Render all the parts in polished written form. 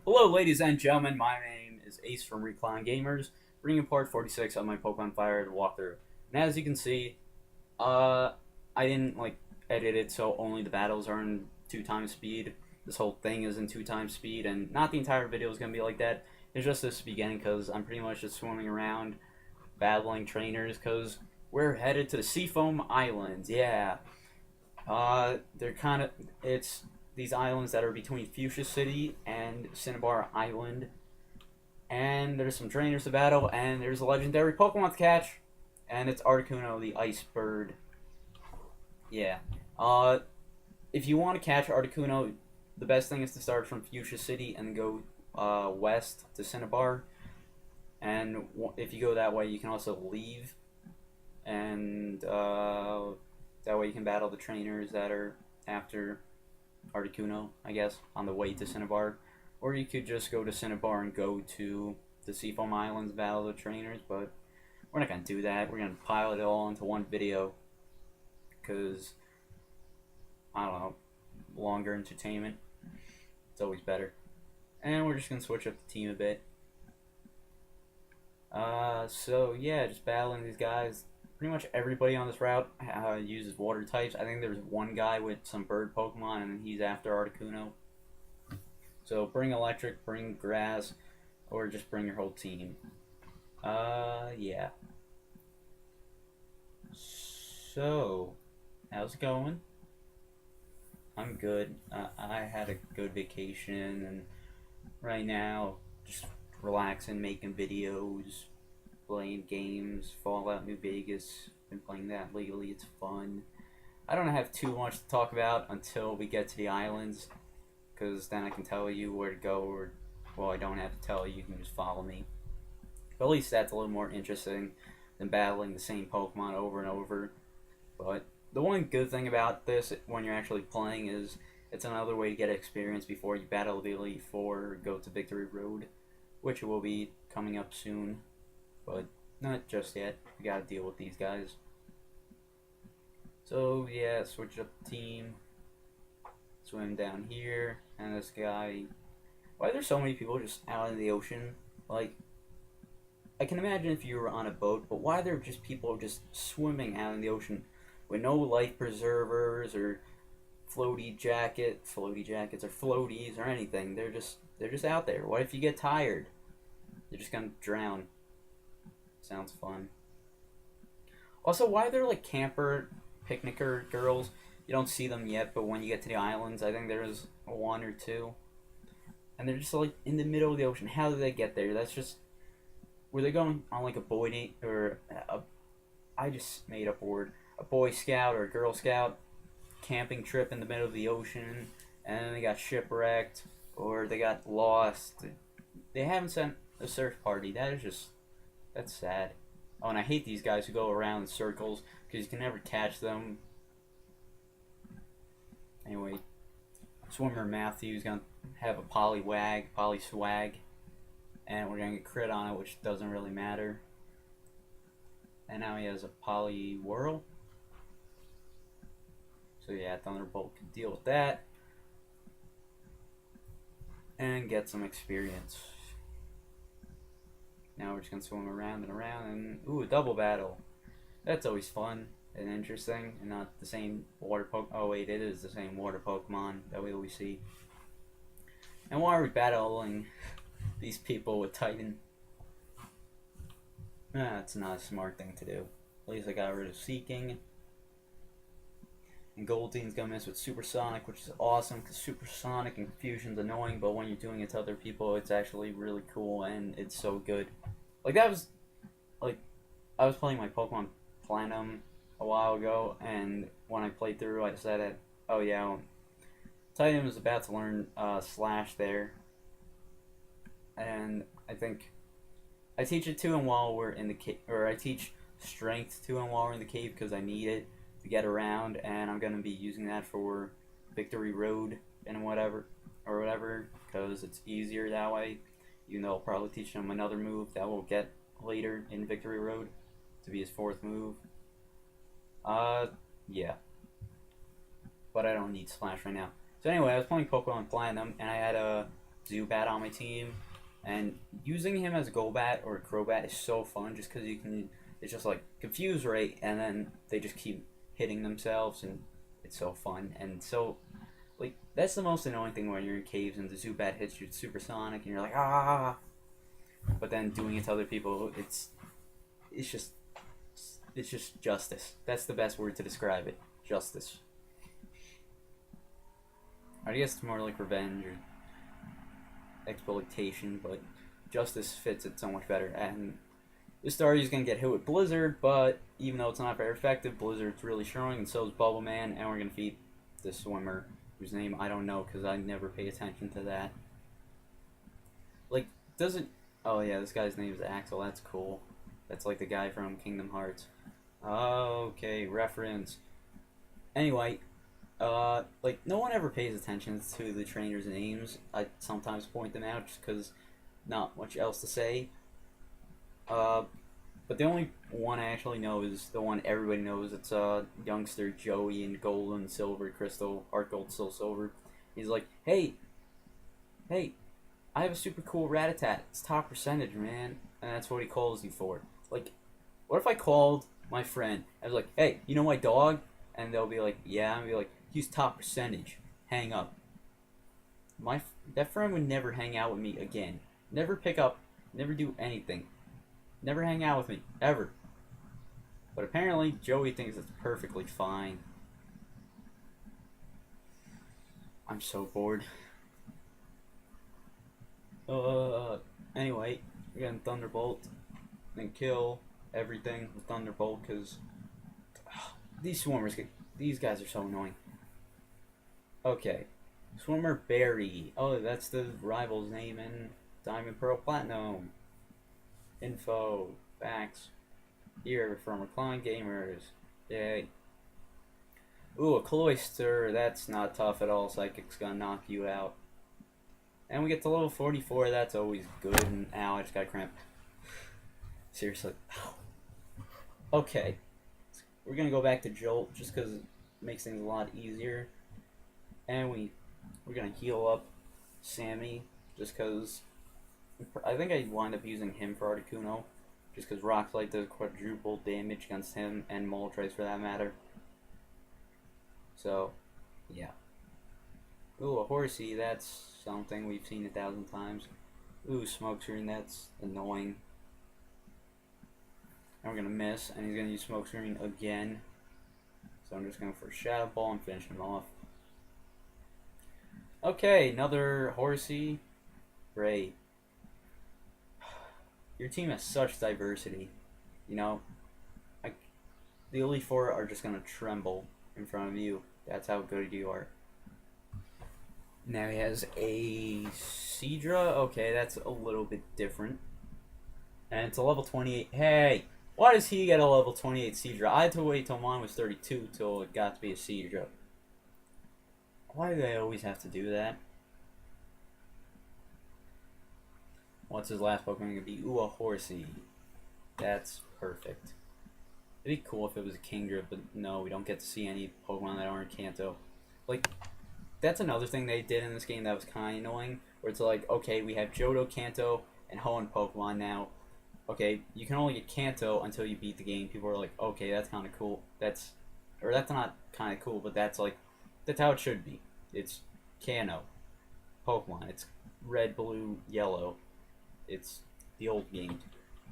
Hello, ladies and gentlemen. My name is Ace from ReclinedGamers, bringing part 46 of my Pokemon FireRed walkthrough. And as you can see, I didn't edit it so only the battles are in 2 times speed. This whole thing is in 2 times speed, and not the entire video is gonna be like that. It's just this beginning because I'm pretty much just swimming around, battling trainers. Because we're headed to the Seafoam Islands. Yeah, they're kind of it's these islands that are between Fuchsia City and Cinnabar Island. And there's some trainers to battle, and there's a legendary Pokemon to catch, and it's Articuno, the Ice Bird. Yeah. If you want to catch Articuno, the best thing is to start from Fuchsia City and go west to Cinnabar. And if you go that way, you can also leave, and that way you can battle the trainers that are after Articuno, I guess, on the way to Cinnabar. Or you could just go to Cinnabar and go to the Seafoam Islands, battle the trainers, but we're not going to do that. We're going to pile it all into one video, because, I don't know, longer entertainment. It's always better. And we're just going to switch up the team a bit. So yeah, just battling these guys. Pretty much everybody on this route uses water types. I think there's one guy with some bird Pokemon, and he's after Articuno. So bring electric, bring grass, or just bring your whole team. Yeah. So, how's it going? I'm good. I had a good vacation, and right now, just relaxing, making videos, playing games, Fallout New Vegas. Been playing that lately. It's fun. I don't have too much to talk about until we get to the islands, because then I can tell you where to go, or, well, I don't have to tell you, you can just follow me. But at least that's a little more interesting than battling the same Pokemon over and over. But the one good thing about this, when you're actually playing, is it's another way to get experience before you battle the Elite Four or go to Victory Road, which will be coming up soon. But not just yet. We gotta deal with these guys. So yeah, switch up the team. Swim down here, and this guy. Why are there so many people just out in the ocean? Like, I can imagine if you were on a boat, but why are there just people just swimming out in the ocean with no life preservers or floaty jackets or floaties or anything? They're just out there. What if you get tired? You're just gonna drown. Sounds fun. Also, why are there like camper, picnicker girls? You don't see them yet, but when you get to the islands, I think there's one or two. And they're just like in the middle of the ocean. How did they get there? That's just... Were they going on like a boy or I just made up a word. A Boy Scout or a Girl Scout camping trip in the middle of the ocean, and then they got shipwrecked, or they got lost. They haven't sent a search party. That's sad. Oh, and I hate these guys who go around in circles, because you can never catch them. Anyway, Swimmer Matthew's gonna have a Polyswag, and we're gonna get crit on it, which doesn't really matter. And now he has a Poliwhirl. So yeah, Thunderbolt can deal with that. And get some experience. Now we're just gonna swim around and around, and ooh, a double battle. That's always fun and interesting, and not the same water Pokemon. Oh wait, it is the same water Pokemon that we always see. And why are we battling these people with Titan? That's not a smart thing to do. At least I got rid of Seeking. And Goldeen's gonna miss with Supersonic, which is awesome, because Supersonic and Fusion's annoying, but when you're doing it to other people, it's actually really cool, and it's so good. Like, that was, like, I was playing my Pokemon Platinum a while ago, and when I played through, I said, oh yeah, Titan was about to learn Slash there, and I think I teach it to him while we're in the cave, or I teach Strength to him while we're in the cave, because I need it to get around, and I'm gonna be using that for Victory Road and whatever, because it's easier that way. Even though I'll probably teach him another move that we'll get later in Victory Road to be his 4th move. Yeah. But I don't need Slash right now. So anyway, I was playing Pokemon Platinum, and I had a Zubat on my team, and using him as a Golbat or a Crobat is so fun just because you can, it's just like confuse rate, and then they just keep hitting themselves, and it's so fun. And so, like, that's the most annoying thing when you're in caves and the Zubat hits you supersonic, and you're like, ah! But then doing it to other people, it's just justice. That's the best word to describe it. Justice. I guess it's more like revenge or exploitation, but justice fits it so much better. And the Starry's gonna get hit with Blizzard, but even though it's not very effective, Blizzard's really strong, and so is Bubble Man, and we're gonna feed the swimmer, whose name I don't know because I never pay attention to that. Like, doesn't... Oh yeah, this guy's name is Axel, that's cool. That's like the guy from Kingdom Hearts. Okay, reference. Anyway, like, no one ever pays attention to the trainers' names. I sometimes point them out just because not much else to say. But the only one I actually know is the one everybody knows. It's youngster Joey in Gold and Silver Crystal, Heart Gold, Soul Silver. He's like, hey, I have a super cool Rattata. It's top percentage, man. And that's what he calls you for. Like, what if I called my friend? I was like, hey, you know my dog? And they'll be like, yeah. And I'll be like, he's top percentage. Hang up. That friend would never hang out with me again. Never pick up. Never do anything. Never hang out with me. Ever. But apparently, Joey thinks it's perfectly fine. I'm so bored. Anyway, we're getting Thunderbolt. And kill everything with Thunderbolt, because these swimmers, these guys are so annoying. Okay. Swimmer Barry. Oh, that's the rival's name in Diamond, Pearl, Platinum. Info. Facts. Here from ReclinedGamers. Yay. Ooh, a Cloyster. That's not tough at all. Psychic's gonna knock you out. And we get to level 44. That's always good. And ow, I just got cramp. Seriously. Okay. We're gonna go back to Jolt just because it makes things a lot easier. And we're gonna heal up Sammy just because I think I wind up using him for Articuno just because Rock Slide does quadruple damage against him and Moltres for that matter. So, yeah. Ooh, a Horsey, that's something we've seen 1,000 times. Ooh, Smoke Screen, that's annoying. And we're gonna miss, and he's gonna use Smoke Screen again. So I'm just going for Shadow Ball and finish him off. Okay, another Horsey. Great. Your team has such diversity. You know, the Elite Four are just gonna tremble in front of you. That's how good you are. Now he has a Seadra. Okay, that's a little bit different. And it's a level 28. Hey! Why does he get a level 28 Seadra? I had to wait till mine was 32 till it got to be a Seadra. Why do they always have to do that? What's his last Pokemon going to be? Ooh, a Horsey. That's perfect. It'd be cool if it was a Kingdra, but no, we don't get to see any Pokemon that aren't Kanto. Like, that's another thing they did in this game that was kind of annoying, where it's like, okay, we have Johto, Kanto, and Hoenn Pokemon now. Okay, you can only get Kanto until you beat the game. People are like, okay, that's kind of cool. That's not kind of cool, but that's how it should be. It's Kanto Pokemon. It's red, blue, yellow. It's the old game.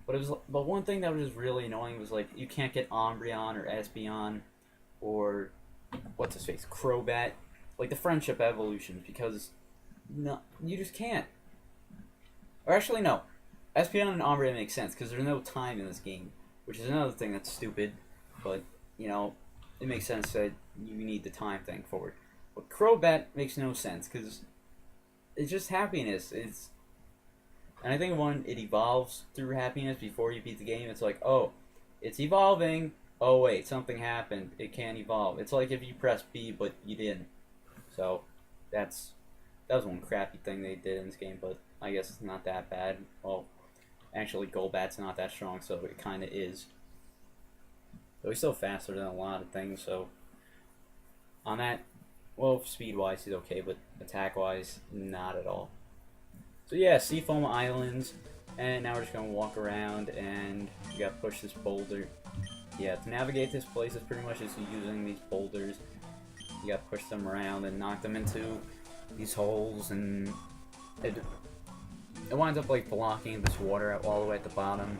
But one thing that was just really annoying was like you can't get Umbreon or Espeon or what's his face, Crobat, like the friendship evolutions, because no, you just can't. Or actually no, Espeon and Umbreon make sense because there's no time in this game, which is another thing that's stupid. But you know, it makes sense that you need the time thing forward. But Crobat makes no sense because it's just happiness. And I think when it evolves through happiness before you beat the game, it's like, oh, it's evolving. Oh wait, something happened. It can't evolve. It's like if you press B but you didn't. So that was one crappy thing they did in this game, but I guess it's not that bad. Well, actually Golbat's not that strong, so it kind of is. But he's still faster than a lot of things, so on that, well, speed-wise he's okay, but attack-wise, not at all. So yeah, seafoam islands, and now we're just gonna walk around, and you gotta push this boulder. Yeah, to navigate this place is pretty much just using these boulders. You gotta push them around and knock them into these holes, and it winds up like blocking this water all the way at the bottom.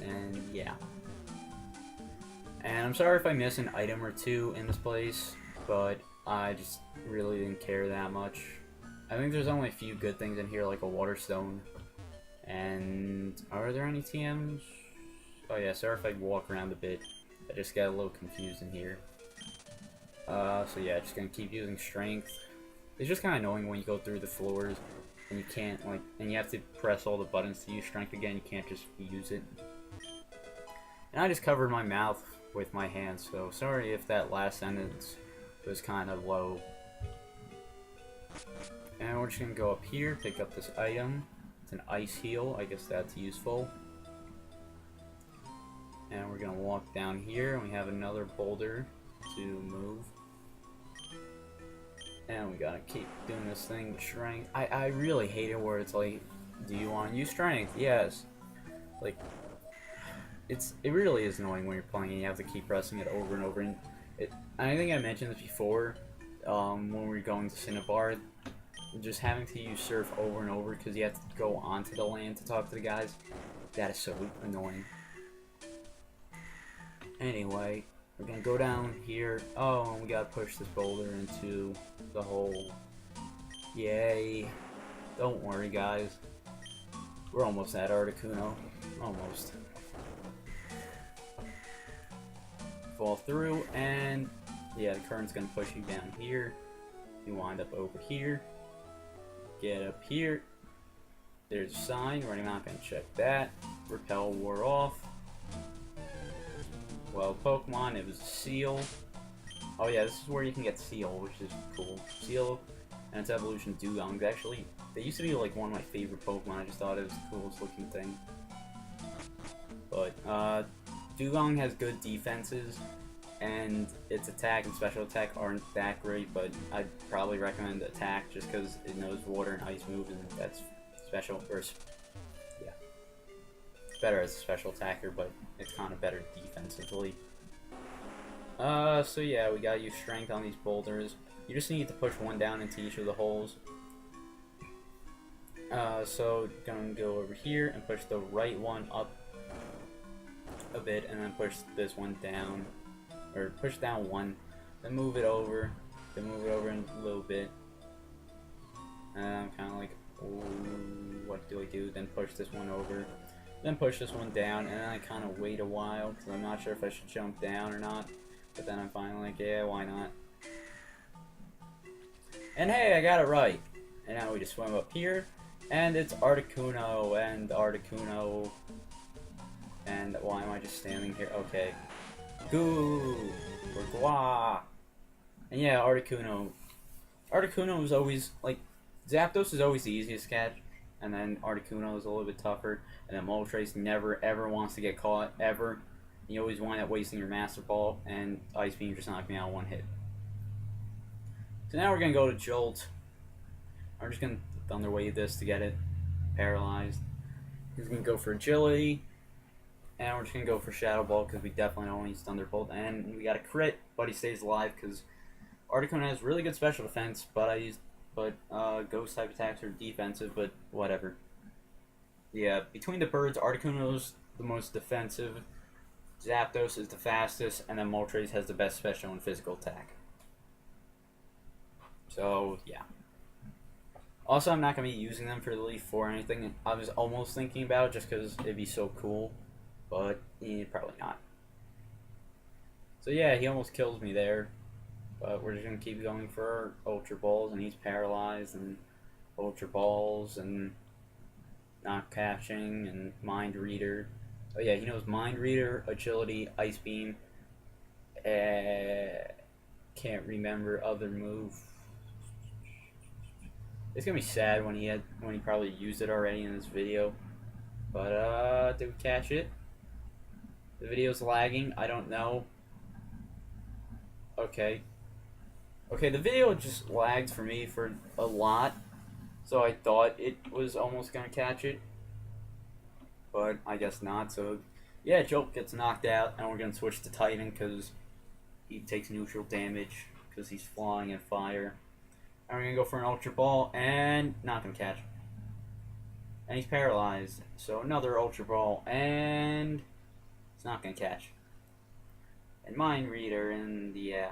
And yeah. And I'm sorry if I miss an item or two in this place, but I just really didn't care that much. I think there's only a few good things in here, like a water stone. And are there any TMs? Oh yeah, sorry if I walk around a bit. I just got a little confused in here. So yeah, just gonna keep using strength. It's just kind of annoying when you go through the floors and you can't, like, and you have to press all the buttons to use strength again. You can't just use it. And I just covered my mouth with my hands, so sorry if that last sentence was kind of low. And we're just gonna go up here, pick up this item. It's an ice heal. I guess that's useful. And we're gonna walk down here, and we have another boulder to move. And we gotta keep doing this thing with strength. I really hate it where it's like, do you want to use strength? Yes. Like, it really is annoying when you're playing and you have to keep pressing it over and over. And I think I mentioned this before, when we were going to Cinnabar, just having to use surf over and over because you have to go onto the land to talk to the guys. That is so annoying. Anyway, we're gonna go down here. Oh, and we gotta push this boulder into the hole. Yay. Don't worry, guys. We're almost at Articuno. Almost. Fall through, and yeah, the current's gonna push you down here. You wind up over here. Get up here. There's a sign. We're not gonna check that. Repel wore off. Well, Pokemon, it was a seal. Oh yeah, this is where you can get Seal, which is cool. Seal and its evolution, Dugong. Actually, they used to be like one of my favorite Pokemon. I just thought it was the coolest looking thing. But Dugong has good defenses, and its attack and special attack aren't that great, but I'd probably recommend attack just because it knows water and ice moves, and that's special. Or yeah, it's better as a special attacker, but it's kind of better defensively. So yeah, we gotta use strength on these boulders. You just need to push one down into each of the holes. So gonna go over here and push the right one up a bit, and then push this one down, or push down one, then move it over, then move it over in a little bit. And I'm kind of like, ooh, what do I do? Then push this one over, then push this one down, and then I kind of wait a while because I'm not sure if I should jump down or not. But then I'm finally like, yeah, why not? And hey, I got it right. And now we just swim up here, and it's Articuno, and Articuno. And why am I just standing here? Okay. Goo! Or Gwa! And yeah, Articuno. Articuno is always, like, Zapdos is always the easiest to catch, and then Articuno is a little bit tougher, and then Moltres never ever wants to get caught, ever. You always wind up wasting your Master Ball, and Ice Beam just knocked me out one hit. So now we're going to go to Jolt. I'm just going to Thunder Wave this to get it paralyzed. He's going to go for Agility. And we're just going to go for Shadow Ball because we definitely don't use Thunderbolt. And we got a crit, but he stays alive because Articuno has really good special defense, but Ghost type attacks are defensive, but whatever. Yeah, between the birds, Articuno's the most defensive. Zapdos is the fastest, and then Moltres has the best special and physical attack. So, yeah. Also, I'm not going to be using them for the Elite Four or anything. I was almost thinking about it just because it'd be so cool, but probably not. So, yeah, he almost kills me there. But we're just going to keep going for Ultra Balls, and he's paralyzed, and Ultra Balls, and not catching, and Mind Reader. Oh yeah, he knows Mind Reader, Agility, Ice Beam. Can't remember other move. It's gonna be sad when he probably used it already in this video. But did we catch it? The video's lagging. I don't know. Okay. Okay, the video just lagged for me for a lot. So I thought it was almost gonna catch it, but I guess not. So yeah, Jolt gets knocked out, and we're gonna switch to Titan because he takes neutral damage because he's flying in fire. And we're gonna go for an Ultra Ball, and not gonna catch. And he's paralyzed, so another Ultra Ball, and it's not gonna catch. And Mind Reader, and yeah.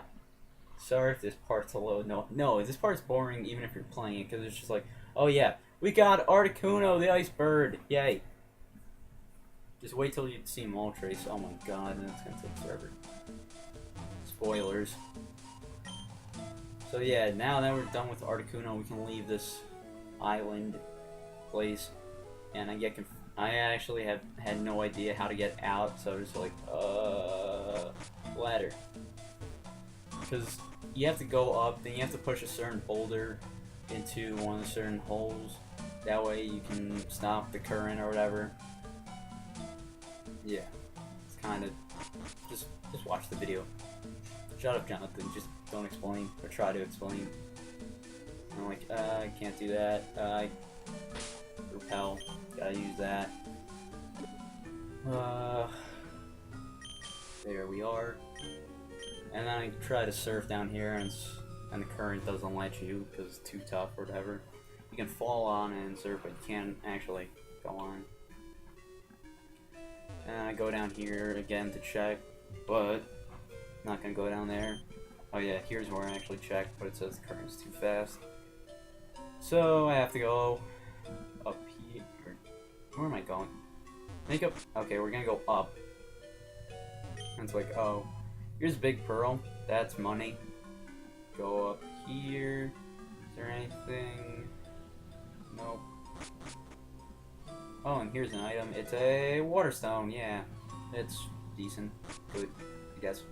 Sorry if this part's a little... No, this part's boring even if you're playing it, because it's just like, oh yeah, we got Articuno, the Ice Bird, yay. Just wait till you see Moltres, oh my god, and it's gonna take forever. Spoilers. So yeah, now that we're done with Articuno, we can leave this island place, and I actually had no idea how to get out, so I was like, ladder. Because you have to go up, then you have to push a certain boulder into one of the certain holes. That way you can stop the current or whatever. Yeah, it's kind of just watch the video. Shut up, Jonathan. Just don't explain or try to explain. And I'm like, I can't do that. Repel. Gotta use that. There we are. And then I try to surf down here, and the current doesn't let you because it's too tough or whatever. You can fall on it and surf, but you can't actually go on. And I go down here again to check, but not gonna go down there. Oh yeah, here's where I actually check, but it says the current's too fast. So I have to go up here. Where am I going? Okay, we're gonna go up. And it's like, oh, here's Big Pearl. That's money. Go up here. Is there anything? Nope. Oh, and here's an item. It's a water stone. Yeah, it's decent. Good, I guess.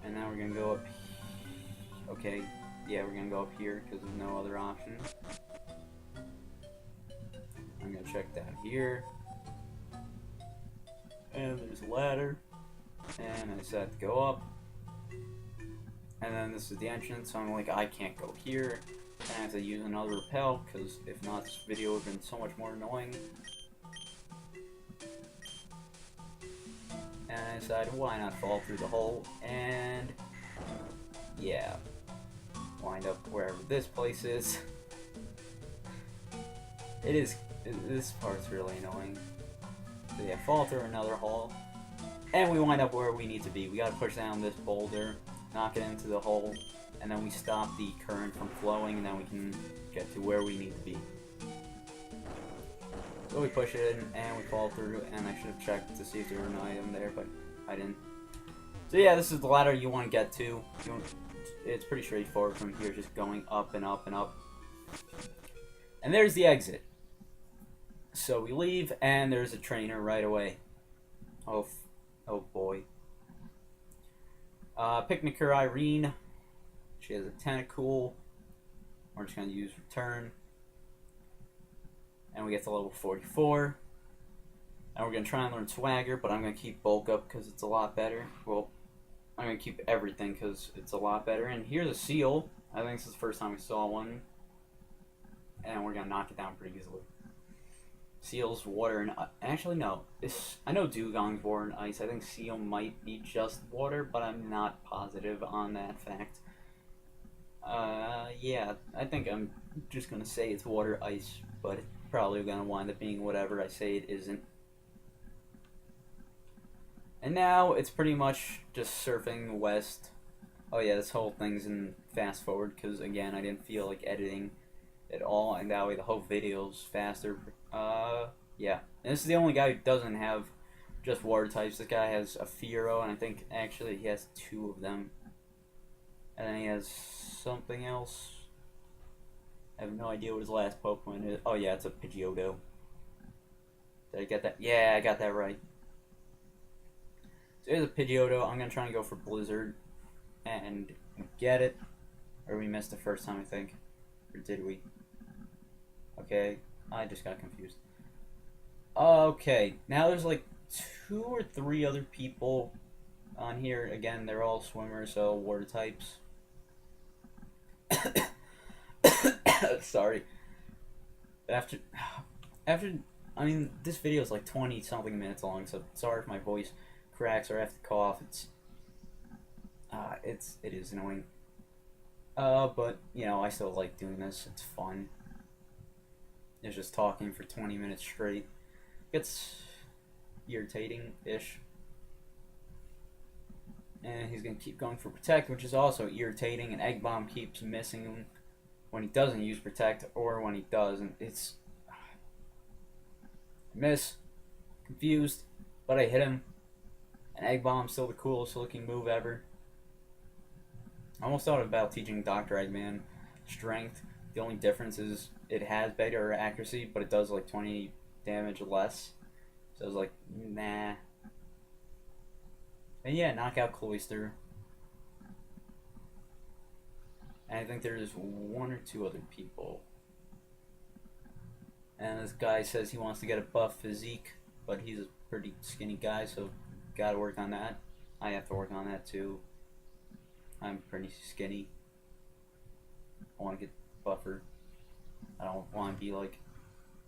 And now we're gonna go up. Okay, yeah, we're gonna go up here because there's no other option. I'm gonna check down here. And there's a ladder. And I decided to go up. And then this is the entrance, so I'm like, I can't go here. And I have to use another rappel, because if not, this video would have been so much more annoying. And I decided, why not fall through the hole? And yeah, wind up wherever this place is. This part's really annoying. So yeah, fall through another hole. And we wind up where we need to be. We gotta push down this boulder, knock it into the hole, and then we stop the current from flowing, and then we can get to where we need to be. So we push it in, and we fall through, and I should have checked to see if there were an item there, but I didn't. So yeah, this is the ladder you want to get to. It's pretty straightforward from here, just going up and up and up. And there's the exit. So we leave, and there's a trainer right away. Oh boy. Picnicker Irene. She has a tentacle. We're just going to use return. And we get to level 44. And we're going to try and learn swagger, but I'm going to keep bulk up because it's a lot better. Well, I'm going to keep everything because it's a lot better. And here's a seal. I think this is the first time we saw one. And we're going to knock it down pretty easily. Seals, water, and actually no. I know Dugong's water and ice. I think Seal might be just water, but I'm not positive on that fact. Yeah, I think I'm just gonna say it's water ice, but it's probably gonna wind up being whatever I say it isn't. And now it's pretty much just surfing west. Oh yeah, this whole thing's in fast forward because again I didn't feel like editing at all, and that way the whole video's faster. Yeah. And this is the only guy who doesn't have just water types. This guy has a Fearow, and I think actually he has 2 of them. And then he has something else. I have no idea what his last Pokemon is. Oh yeah, it's a Pidgeotto. Did I get that? Yeah, I got that right. So here's a Pidgeotto. I'm gonna try and go for Blizzard. And get it. Or we missed the first time, I think. Or did we? Okay, I just got confused. Okay, now there's like 2 or 3 other people on here. Again, they're all swimmers, so water types. Sorry. After, I mean, this video is like 20 something minutes long, so sorry if my voice cracks or I have to cough. It is annoying. But you know, I still like doing this. It's fun. It's just talking for 20 minutes straight. It's irritating-ish. And he's gonna keep going for protect, which is also irritating. And Egg Bomb keeps missing him when he doesn't use protect, or when he does, and it's miss, confused, but I hit him. And Egg Bomb's still the coolest looking move ever. I almost thought about teaching Dr. Eggman strength. The only difference is it has better accuracy, but it does like 20 damage less. So I was like, nah. And yeah, knock out Cloyster. And I think there's one or two other people. And this guy says he wants to get a buff physique, but he's a pretty skinny guy, so gotta work on that. I have to work on that too. I'm pretty skinny. I want to get buffer. I don't want to be like,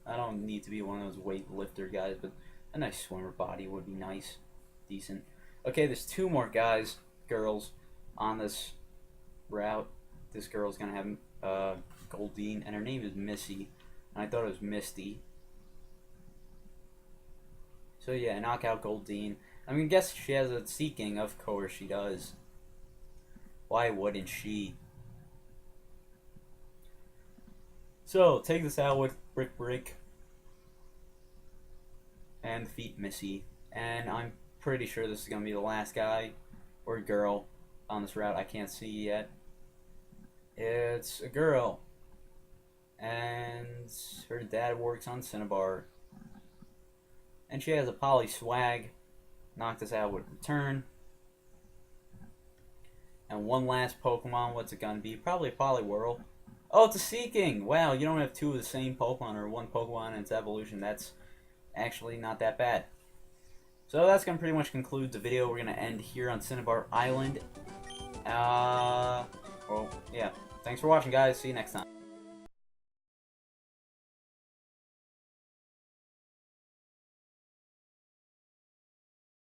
I don't need to be one of those weightlifter guys, but a nice swimmer body would be nice, decent. Okay, there's two more guys, girls, on this route. This girl's gonna have Goldine, and her name is Missy, and I thought it was Misty. So yeah, knock out Goldine. I mean, guess she has a Seeking, of course she does. Why wouldn't she? So, take this out with Brick, and defeat Missy. And I'm pretty sure this is going to be the last guy, or girl, on this route. I can't see yet. It's a girl. And her dad works on Cinnabar. And she has a Poly Swag. Knock this out with Return. And one last Pokemon, what's it gonna be? Probably a Poliwhirl. Oh, it's a Seeking! Wow, you don't have two of the same Pokemon, or one Pokemon and its evolution. That's actually not that bad. So that's gonna pretty much conclude the video. We're gonna end here on Cinnabar Island. Well, yeah. Thanks for watching, guys. See you next time.